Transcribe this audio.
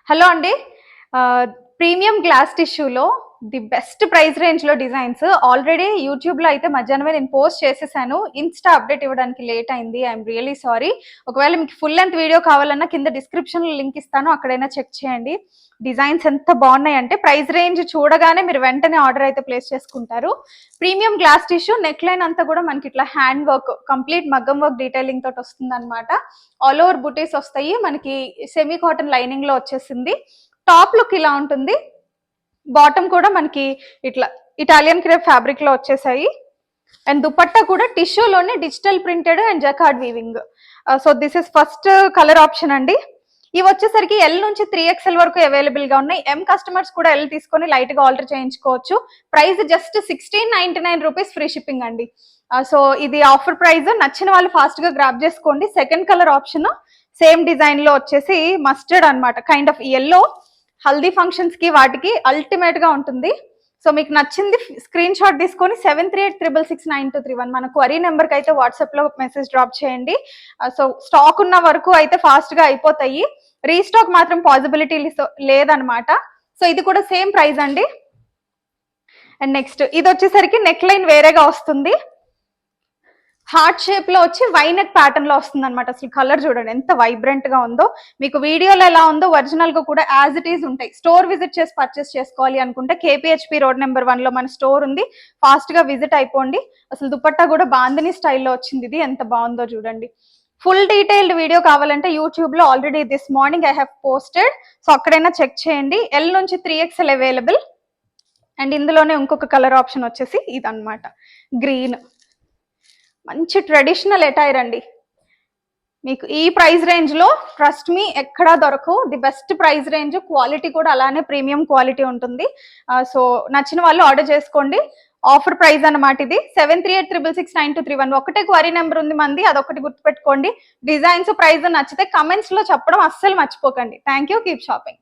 Hello అండి. Premium glass టిష్యూలో the best price రేంజ్లో డిజైన్స్ ఆల్రెడీ యూట్యూబ్లో అయితే మధ్యాహ్నమే నేను పోస్ట్ చేసేసాను. ఇన్స్టా అప్డేట్ ఇవ్వడానికి లేట్ అయింది. I'm really sorry. ఒకవేళ మీకు ఫుల్ లెంత్ వీడియో కావాలన్నా కింద డిస్క్రిప్షన్లో లింక్ ఇస్తాను, అక్కడైనా చెక్ చేయండి. డిజైన్స్ ఎంత బాగున్నాయి అంటే ప్రైస్ రేంజ్ చూడగానే మీరు వెంటనే ఆర్డర్ అయితే ప్లేస్ చేసుకుంటారు. Premium glass tissue neck line అంతా కూడా మనకి ఇట్లా హ్యాండ్ వర్క్, కంప్లీట్ మగ్గం వర్క్ డీటెయిలింగ్ తోటి వస్తుంది అనమాట. ఆల్ ఓవర్ బుటీస్ వస్తాయి. మనకి సెమీ కాటన్ లైనింగ్ లో వచ్చేసింది. టాప్ లుక్ ఇలా ఉంటుంది. బాటమ్ కూడా మనకి ఇట్లా ఇటాలియన్ క్రేప్ ఫ్యాబ్రిక్ లో వచ్చేసాయి. అండ్ దుపట్టా కూడా టిష్యూలోనే digital printed and jacquard weaving. So this is first colour option అండి. ఇవి వచ్చేసరికి ఎల్ నుంచి 3XL వరకు అవైలబుల్ గా ఉన్నాయి. ఎం కస్టమర్స్ కూడా ఎల్ తీసుకొని లైట్ గా ఆల్టర్ చేయించుకోవచ్చు. Price just 1699 rupees, free shipping అండి. సో ఇది ఆఫర్ ప్రైస్. నచ్చిన వాళ్ళు ఫాస్ట్ గా గ్రాప్ చేసుకోండి. Second colour option same design లో వచ్చేసి మస్టర్డ్ అన్నమాట, kind of yellow. Haldi functions కి వాటికి అల్టిమేట్ గా ఉంటుంది. సో మీకు నచ్చింది స్క్రీన్ షాట్ తీసుకొని 7386669231 మన క్వరీ నెంబర్ కి అయితే వాట్సాప్ లో మెసేజ్ డ్రాప్ చేయండి. సో స్టాక్ ఉన్న వరకు అయితే ఫాస్ట్ గా అయిపోతాయి. రీస్టాక్ మాత్రం పాసిబిలిటీ లేదనమాట. సో ఇది కూడా సేమ్ ప్రైస్ అండి. అండ్ నెక్స్ట్ ఇది వచ్చేసరికి నెక్ లైన్ వేరేగా వస్తుంది. హార్ట్ షేప్ లో వచ్చి వైనెక్ ప్యాటర్న్ లో వస్తుంది అనమాట. అసలు కలర్ చూడండి ఎంత వైబ్రెంట్ గా ఉందో. మీకు వీడియోలో ఎలా ఉందో ఒరిజినల్ గా కూడా యాజ్ ఇట్ ఈస్ ఉంటాయి. స్టోర్ విజిట్ చేసి పర్చేస్ చేసుకోవాలి అనుకుంటే KPHP రోడ్ నెంబర్ 1 లో మన స్టోర్ ఉంది. ఫాస్ట్ గా విజిట్ అయిపోండి. అసలు దుపట్టా కూడా బాందిని స్టైల్లో వచ్చింది. ఇది ఎంత బాగుందో చూడండి. ఫుల్ డీటెయిల్డ్ వీడియో కావాలంటే యూట్యూబ్ లో already this morning I have posted. So అక్కడైనా చెక్ చేయండి. ఎల్ నుంచి 3XL అవైలబుల్. అండ్ ఇందులోనే ఇంకొక కలర్ ఆప్షన్ వచ్చేసి ఇదన్నమాట, గ్రీన్. మంచి ట్రెడిషనల్ అటైర్ అండి. మీకు ఈ ప్రైస్ రేంజ్ లో ట్రస్ట్ మీ ఎక్కడా దొరకవు. The best price range. Quality కూడా అలానే ప్రీమియం క్వాలిటీ ఉంటుంది. సో నచ్చిన వాళ్ళు ఆర్డర్ చేసుకోండి. ఆఫర్ ప్రైస్ అన్నమాట ఇది. 7386669231 ఒకటే క్వరీ నెంబర్ ఉంది మంది, అదొకటి గుర్తుపెట్టుకోండి. డిజైన్స్ ప్రైస్ నచ్చితే కమెంట్స్ లో చెప్పడం అస్సలు మర్చిపోకండి. Thank you. Keep shopping.